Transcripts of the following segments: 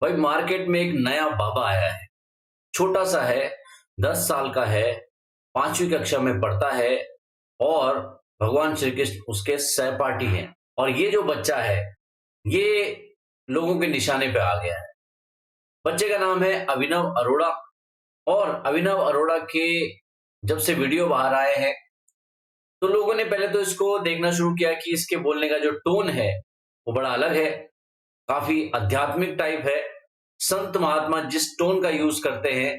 भाई मार्केट में एक नया बाबा आया है। छोटा सा है, 10 साल का है, 5वीं कक्षा में पढ़ता है और भगवान श्री कृष्ण उसके सहपाठी हैं। और ये जो बच्चा है, ये लोगों के निशाने पे आ गया है। बच्चे का नाम है अभिनव अरोड़ा। और अभिनव अरोड़ा के जब से वीडियो बाहर आए हैं, तो लोगों ने पहले तो इसको देखना शुरू किया कि इसके बोलने का जो टोन है, वो बड़ा अलग है, काफ़ी आध्यात्मिक टाइप है। संत महात्मा जिस टोन का यूज़ करते हैं,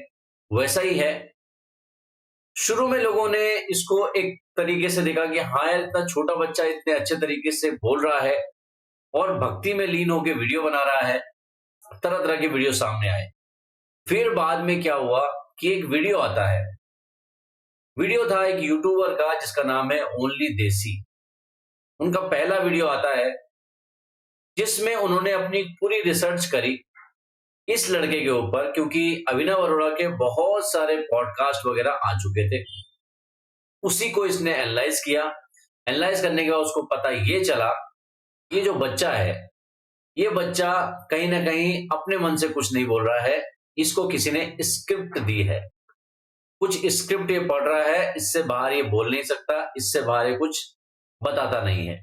वैसा ही है। शुरू में लोगों ने इसको एक तरीके से देखा कि हाँ यार, इतना छोटा बच्चा इतने अच्छे तरीके से बोल रहा है और भक्ति में लीन होके वीडियो बना रहा है। तरह-तरह के वीडियो सामने आए। फिर बाद में क्या हुआ कि एक वीडियो आता है। वीडियो था एक यूट्यूबर का जिसका नाम है ओनली देसी। उनका पहला वीडियो आता है, जिसमें उन्होंने अपनी पूरी रिसर्च करी इस लड़के के ऊपर, क्योंकि अभिनव अरोड़ा के बहुत सारे पॉडकास्ट वगैरह आ चुके थे। उसी को इसने एनालाइज किया। एनालाइज करने के बाद उसको पता ये चला, ये जो बच्चा है, ये बच्चा कहीं ना कहीं अपने मन से कुछ नहीं बोल रहा है। इसको किसी ने स्क्रिप्ट दी है। कुछ स्क्रिप्ट ये पढ़ रहा है, इससे बाहर ये बोल नहीं सकता, इससे बाहर ये कुछ बताता नहीं है।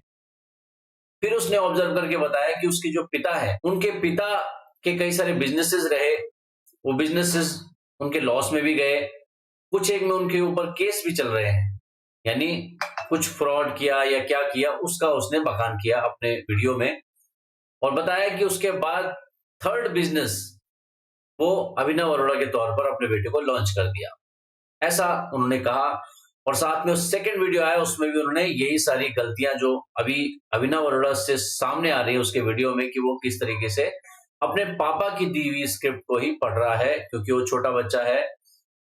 फिर उसने ऑब्जर्व करके बताया कि उसके जो पिता है, उनके पिता के कई सारे बिजनेसेस रहे। वो बिजनेसेस उनके लॉस में भी गए। कुछ एक में उनके ऊपर केस भी चल रहे हैं, यानी कुछ फ्रॉड किया या क्या किया, उसका उसने बखान किया अपने वीडियो में। और बताया कि उसके बाद थर्ड बिजनेस वो अभिनव अरोड़ा के तौर पर अपने बेटे को लॉन्च कर दिया, ऐसा उन्होंने कहा। और साथ में सेकंड वीडियो आया, उसमें भी उन्होंने यही सारी गलतियां जो अभी अभिनव अरोड़ा से सामने आ रही है उसके वीडियो में, कि वो किस तरीके से अपने पापा की दी हुई स्क्रिप्ट को ही पढ़ रहा है, क्योंकि वो छोटा बच्चा है।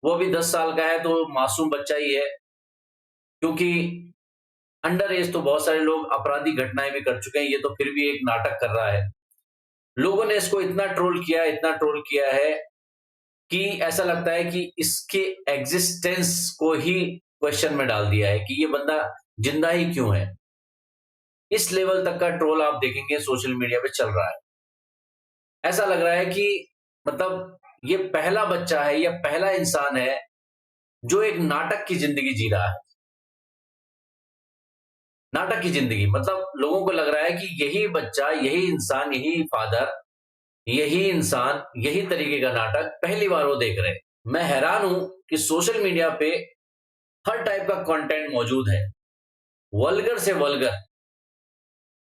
वो भी 10 साल का है, तो मासूम बच्चा ही है। क्योंकि अंडर एज तो बहुत सारे लोग आपराधिक घटनाएं भी कर चुके हैं, ये तो फिर भी एक नाटक कर रहा है। लोगों ने इसको इतना ट्रोल किया है कि ऐसा लगता है कि इसके एग्जिस्टेंस को ही क्वेश्चन में डाल दिया है कि ये बंदा जिंदा ही क्यों है। इस लेवल तक का ट्रोल आप देखेंगे सोशल मीडिया पे चल रहा है। ऐसा लग रहा है कि मतलब ये पहला बच्चा है या पहला इंसान है जो एक नाटक की जिंदगी जी रहा है। नाटक की जिंदगी मतलब लोगों को लग रहा है कि यही बच्चा, यही इंसान, यही फादर, यही इंसान, यही तरीके का नाटक पहली बार वो देख रहे हैं। मैं हैरान हूं कि सोशल मीडिया पे हर टाइप का कंटेंट मौजूद है। वल्गर से वल्गर,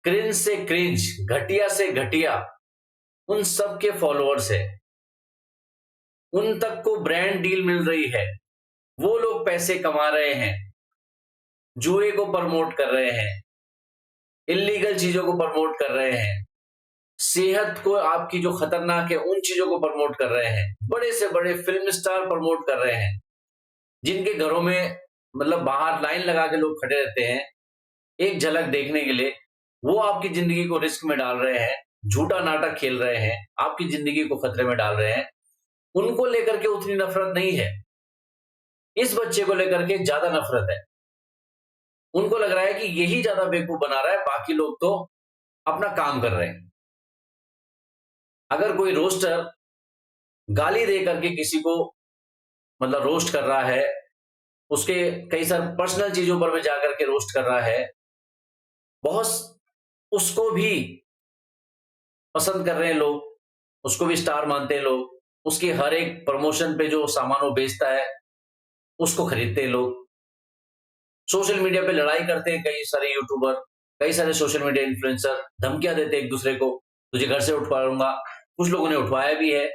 क्रिंज से क्रिंज, घटिया से घटिया, उन सब के फॉलोअर्स है। उन तक को ब्रांड डील मिल रही है। वो लोग पैसे कमा रहे हैं, जुए को प्रमोट कर रहे हैं, इलीगल चीजों को प्रमोट कर रहे हैं, सेहत को आपकी जो खतरनाक है उन चीजों को प्रमोट कर रहे हैं। बड़े से बड़े फिल्म स्टार प्रमोट कर रहे हैं, जिनके घरों में मतलब बाहर लाइन लगा के लोग खड़े रहते हैं एक झलक देखने के लिए। वो आपकी जिंदगी को रिस्क में डाल रहे हैं, झूठा नाटक खेल रहे हैं, आपकी जिंदगी को खतरे में डाल रहे हैं। उनको लेकर के उतनी नफरत नहीं है, इस बच्चे को लेकर के ज्यादा नफरत है। उनको लग रहा है कि यही ज्यादा बेवकूफ बना रहा है, बाकी लोग तो अपना काम कर रहे हैं। अगर कोई रोस्टर गाली दे करके किसी को मतलब रोस्ट कर रहा है, उसके कई सारे पर्सनल चीजों पर में जाकर के रोस्ट कर रहा है, बहुत उसको भी पसंद कर रहे हैं लोग, उसको भी स्टार मानते हैं लोग। उसकी हर एक प्रमोशन पे जो सामान वो बेचता है उसको खरीदते हैं लोग। सोशल मीडिया पे लड़ाई करते हैं कई सारे यूट्यूबर, कई सारे सोशल मीडिया इन्फ्लुएंसर, धमकियां देते हैं एक दूसरे को, तुझे घर से उठवाऊंगा। कुछ लोगों ने उठवाया भी है।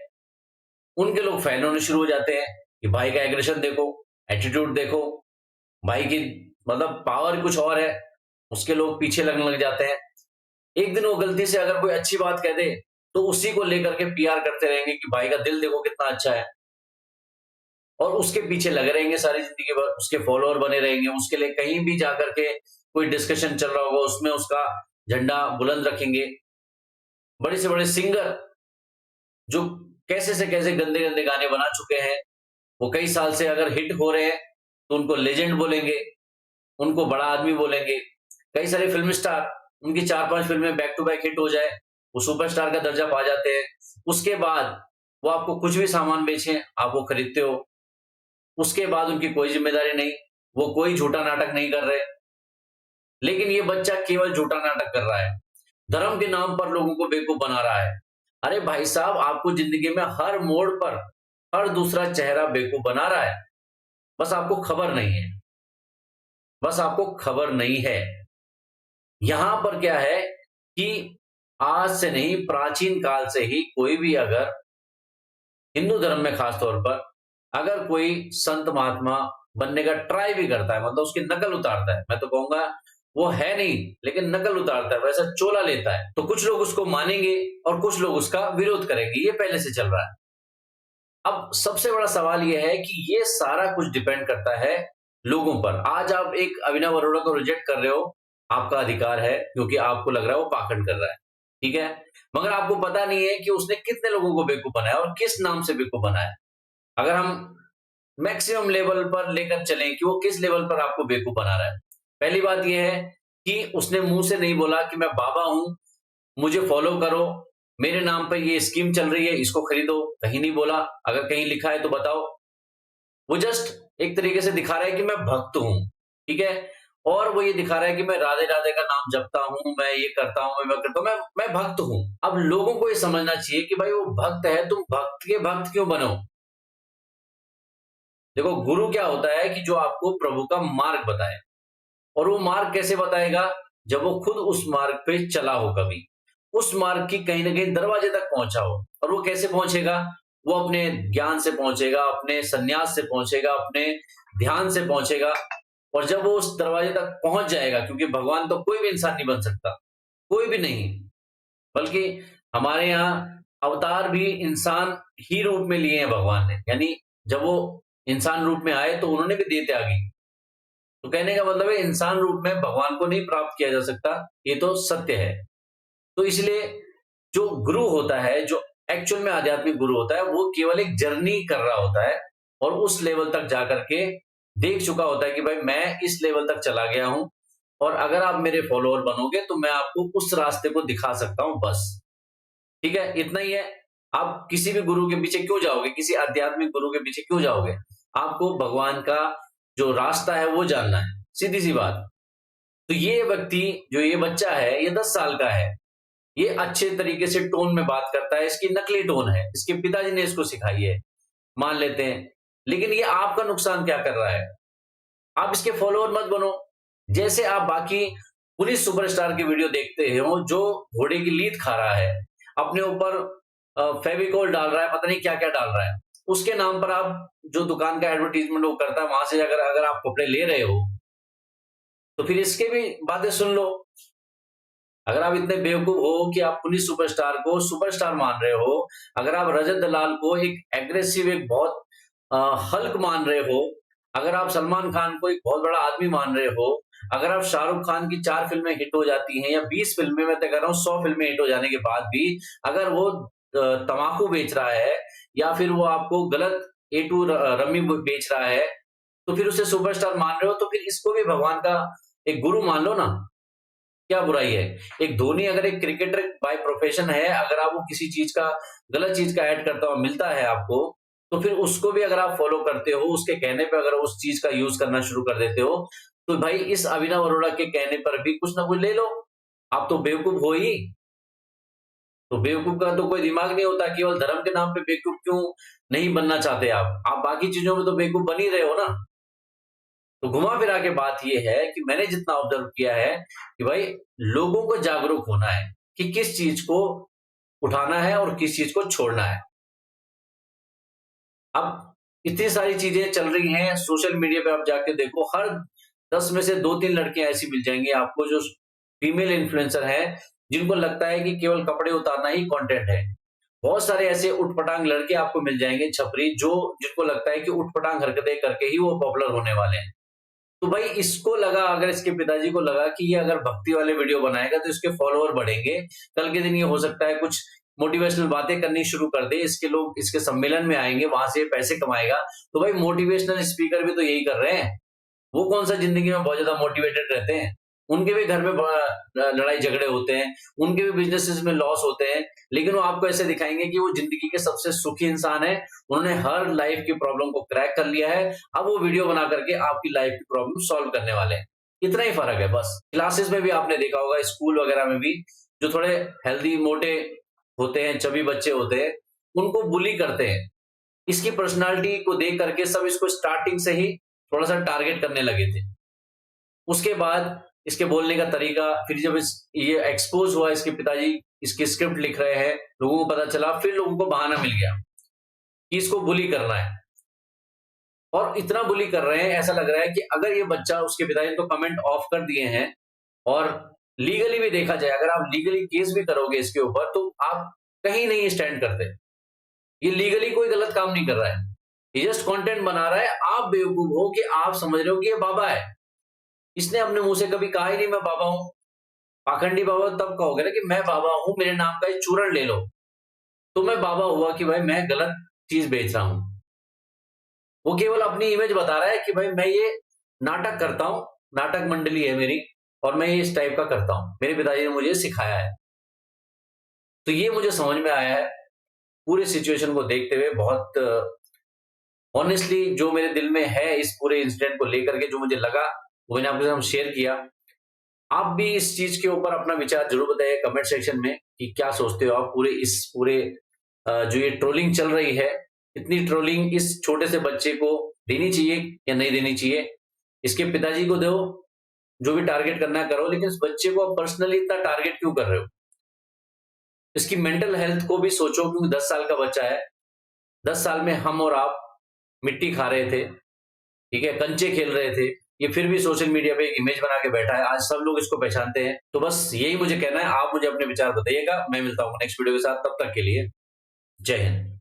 उनके लोग फैन होने शुरू हो जाते हैं कि भाई का एग्रेशन देखो, एटीट्यूड देखो, भाई की मतलब पावर कुछ और है, उसके लोग पीछे लगने लग जाते हैं। एक दिन वो गलती से अगर कोई अच्छी बात कह दे, तो उसी को लेकर के पीआर करते रहेंगे कि भाई का दिल देखो कितना अच्छा है, और उसके पीछे लगे रहेंगे सारी जिंदगी भर, उसके फॉलोअर बने रहेंगे, उसके लिए कहीं भी जाकर के कोई डिस्कशन चल रहा होगा उसमें उसका झंडा बुलंद रखेंगे। बड़े से बड़े सिंगर जो कैसे से कैसे गंदे गंदे गाने बना चुके हैं, वो कई साल से अगर हिट हो रहे हैं तो उनको लेजेंड बोलेंगे, उनको बड़ा आदमी बोलेंगे। कई सारे फिल्म स्टार, उनकी 4-5 फिल्में बैक टू बैक हिट हो जाए, वो सुपरस्टार का दर्जा पा जाते हैं, उसके बाद वो आपको कुछ भी सामान बेचें, आप वो खरीदते हो। उसके बाद उनकी कोई ज़िम्मेदारी नहीं, वो कोई झूठा नाटक नहीं कर रहे। लेकिन ये बच्चा केवल झूठा नाटक कर रहा है। धर्म के नाम पर लोगों को बेवकूफ बना रहा है। अरे भाई साहब, आपको ज़िंदगी में हर मोड़ पर हर दूसरा चेहरा बेवकूफ बना रहा है। बस आपको खबर नहीं है। बस आपको खबर नहीं है। यहाँ पर क्या है कि आज से नहीं, प्राचीन काल से ही कोई भी अगर हिंदू धर्म में खास तौर पर अगर कोई संत महात्मा बनने का ट्राई भी करता है, मतलब उसकी नकल उतारता है, मैं तो कहूंगा वो है नहीं लेकिन नकल उतारता है, वैसा चोला लेता है, तो कुछ लोग उसको मानेंगे और कुछ लोग उसका विरोध करेंगे। ये पहले से चल रहा है। अब सबसे बड़ा सवाल ये है कि ये सारा कुछ डिपेंड करता है लोगों पर। आज आप एक अभिनव अरोड़ा को रिजेक्ट कर रहे हो, आपका अधिकार है, क्योंकि आपको लग रहा है वो पाखंड कर रहा है, ठीक है। मगर आपको पता नहीं है कि उसने कितने लोगों को बेवकूफ बनाया और किस नाम से बेवकूफ बनाया। अगर हम मैक्सिमम लेवल पर लेकर चलें कि वो किस लेवल पर आपको बेवकूफ बना रहा है। पहली बात ये है कि उसने मुंह से नहीं बोला कि मैं बाबा हूं, मुझे फॉलो करो, मेरे नाम पे ये स्कीम चल रही है, इसको खरीदो। कहीं नहीं बोला। अगर कहीं लिखा है तो बताओ। वो जस्ट एक तरीके से दिखा रहा है कि मैं भक्त हूं, ठीक है। और वो ये दिखा रहा है कि मैं राधे राधे का नाम जपता हूं, मैं ये करता हूं, मैं करता हूं, मैं भक्त हूं। अब लोगों को ये समझना चाहिए कि भाई वो भक्त है, तुम भक्त के भक्त क्यों बनो। देखो, गुरु क्या होता है कि जो आपको प्रभु का मार्ग बताए। और वो मार्ग कैसे बताएगा? जब वो खुद उस मार्ग पे चला हो, कभी उस मार्ग की कहीं ना कहीं दरवाजे तक पहुंचा हो। और वो कैसे पहुंचेगा? वो अपने ज्ञान से पहुंचेगा, अपने संन्यास से पहुंचेगा, अपने ध्यान से पहुंचेगा। और जब वो उस दरवाजे तक पहुंच जाएगा, क्योंकि भगवान तो कोई भी इंसान नहीं बन सकता, कोई भी नहीं, बल्कि हमारे यहाँ अवतार भी इंसान ही रूप में लिए हैं भगवान ने। यानी जब वो इंसान रूप में आए तो उन्होंने भी देह त्यागी। तो कहने का मतलब है इंसान रूप में भगवान को नहीं प्राप्त किया जा सकता, ये तो सत्य है। तो इसलिए जो गुरु होता है, जो एक्चुअल में आध्यात्मिक गुरु होता है, वो केवल एक जर्नी कर रहा होता है और उस लेवल तक जाकर के देख चुका होता है कि भाई मैं इस लेवल तक चला गया हूं और अगर आप मेरे फॉलोअर बनोगे तो मैं आपको उस रास्ते को दिखा सकता हूं, बस। ठीक है, इतना ही है। आप किसी भी गुरु के पीछे क्यों जाओगे, किसी आध्यात्मिक गुरु के पीछे क्यों जाओगे? आपको भगवान का जो रास्ता है वो जानना है, सीधी सी बात। तो ये व्यक्ति, जो ये बच्चा है, ये 10 साल का है, ये अच्छे तरीके से टोन में बात करता है, इसकी नकली टोन है, इसके पिताजी ने इसको सिखाई है, मान लेते हैं। लेकिन ये आपका नुकसान क्या कर रहा है? आप इसके फॉलोअर मत बनो। जैसे आप बाकी पुलिस सुपरस्टार की वीडियो देखते हो जो घोड़े की लीद खा रहा है, अपने ऊपर फेविकोल डाल रहा है, पता नहीं क्या क्या डाल रहा है, उसके नाम पर आप जो दुकान का एडवर्टीजमेंट वो करता है, वहां से अगर अगर आप कपड़े ले रहे हो तो फिर इसके भी बातें सुन लो। अगर आप इतने बेवकूफ हो कि आप पुलिस सुपरस्टार को सुपरस्टार मान रहे हो, अगर आप रजत दलाल को एक एग्रेसिव, एक बहुत हल्क मान रहे हो, अगर आप सलमान खान को एक बहुत बड़ा आदमी मान रहे हो, अगर आप शाहरुख खान की 4 फिल्में हिट हो जाती हैं या 20 फिल्में, मैं तो कह रहा हूँ 100 फिल्में हिट हो जाने के बाद भी अगर वो तम्बाकू बेच रहा है या फिर वो आपको गलत ए टू रमी बेच रहा है, तो फिर उसे सुपरस्टार मान रहे हो, तो फिर इसको भी भगवान का एक गुरु मान लो ना। क्या बुराई है? एक धोनी अगर एक क्रिकेटर बाय प्रोफेशन है, अगर आप वो किसी चीज का, गलत चीज का ऐड करता हुआ मिलता है आपको, तो फिर उसको भी अगर आप फॉलो करते हो, उसके कहने पे अगर उस चीज का यूज करना शुरू कर देते हो, तो भाई इस अभिनव अरोड़ा के कहने पर भी कुछ ना कुछ ले लो। आप तो बेवकूफ हो ही। तो बेवकूफ का तो कोई दिमाग नहीं होता, केवल धर्म के नाम पे बेवकूफ क्यों नहीं बनना चाहते आप बाकी चीजों में तो बेवकूफ बन ही रहे हो ना। तो घुमा फिरा के बात ये है कि मैंने जितना ऑब्जर्व किया है कि भाई लोगों को जागरूक होना है कि किस चीज को उठाना है और किस चीज को छोड़ना है। अब इतनी सारी चीजें चल रही हैं सोशल मीडिया पे, आप जाके देखो, हर 10 में से 2-3 लड़कियां ऐसी मिल जाएंगी आपको जो फीमेल इन्फ्लुएंसर हैं, जिनको लगता है कि केवल कपड़े उतारना ही कंटेंट है। बहुत सारे ऐसे उटपटांग लड़के आपको मिल जाएंगे छपरी, जो जिनको लगता है कि उटपटांग हरकतें करके ही वो पॉपुलर होने वाले हैं। तो भाई इसको लगा, अगर इसके पिताजी को लगा कि ये अगर भक्ति वाले वीडियो बनाएगा तो इसके फॉलोअर बढ़ेंगे, कल के दिन ये हो सकता है कुछ मोटिवेशनल बातें करनी शुरू कर दे, इसके लोग इसके सम्मेलन में आएंगे, वहां से पैसे कमाएगा। तो भाई मोटिवेशनल स्पीकर भी तो यही कर रहे हैं। वो कौन सा जिंदगी में बहुत ज्यादा मोटिवेटेड रहते हैं? उनके भी घर में लड़ाई झगड़े होते हैं, उनके भी बिजनेसेस में लॉस होते हैं, लेकिन वो आपको ऐसे दिखाएंगे कि वो जिंदगी के सबसे सुखी इंसान है, उन्होंने हर लाइफ की प्रॉब्लम को क्रैक कर लिया है, अब वो वीडियो बना करके आपकी लाइफ की प्रॉब्लम सॉल्व करने वाले हैं। इतना ही फर्क है बस। क्लासेस में भी आपने देखा होगा, स्कूल वगैरह में भी जो थोड़े हेल्दी मोटे होते हैं, चबी बच्चे होते हैं, उनको बुली करते हैं। इसकी पर्सनालिटी को देख करके सब इसको स्टार्टिंग से ही थोड़ा-सा टारगेट करने लगे थे। उसके बाद इसके बोलने का तरीका, फिर जब ये एक्सपोज़ हुआ, इसके पिताजी इसकी स्क्रिप्ट लिख रहे हैं, लोगों को पता चला, फिर लोगों को बहाना मिल गया कि इसको बुली करना है। और इतना बुली कर रहे हैं, ऐसा लग रहा है कि अगर ये बच्चा, उसके पिताजी ने तो कमेंट ऑफ कर दिए हैं, और लीगली भी देखा जाए, अगर आप लीगली केस भी करोगे इसके ऊपर, तो आप कहीं नहीं स्टैंड करते। ये लीगली कोई गलत काम नहीं कर रहा है, ये जस्ट कंटेंट बना रहा है। आप बेवकूफ हो कि आप समझ रहे हो कि ये बाबा है। इसने अपने मुंह से कभी कहा ही नहीं मैं बाबा हूं। पाखंडी बाबा तब कहोगे ना कि मैं बाबा हूं, मेरे नाम का एक चूरण ले लो, तो मैं बाबा हुआ कि भाई मैं गलत चीज बेच रहा हूं। वो केवल अपनी इमेज बता रहा है कि भाई मैं ये नाटक करता हूं, नाटक मंडली है मेरी, और मैं ये इस टाइप का करता हूं, मेरे पिताजी ने मुझे सिखाया है। तो ये मुझे समझ में आया है पूरे सिचुएशन को देखते हुए। बहुत ऑनेस्टली जो मेरे दिल में है इस पूरे इंसिडेंट को लेकर के, जो मुझे लगा, वो मैंने आपके साथ शेयर किया। आप भी इस चीज के ऊपर अपना विचार जरूर बताइए कमेंट सेक्शन में कि क्या सोचते हो आप पूरे जो ये ट्रोलिंग चल रही है, इतनी ट्रोलिंग इस छोटे से बच्चे को देनी चाहिए या नहीं देनी चाहिए। इसके पिताजी को दो, जो भी टारगेट करना है करो, लेकिन इस बच्चे को आप पर्सनली इतना टारगेट क्यों कर रहे हो? इसकी मेंटल हेल्थ को भी सोचो, क्योंकि 10 साल का बच्चा है। 10 साल में हम और आप मिट्टी खा रहे थे, ठीक है, कंचे खेल रहे थे, ये फिर भी सोशल मीडिया पे एक इमेज बना के बैठा है। आज सब लोग इसको पहचानते हैं। तो बस यही मुझे कहना है, आप मुझे अपने विचार बताइएगा। मैं मिलता हूँ नेक्स्ट वीडियो के साथ, तब तक के लिए जय हिंद।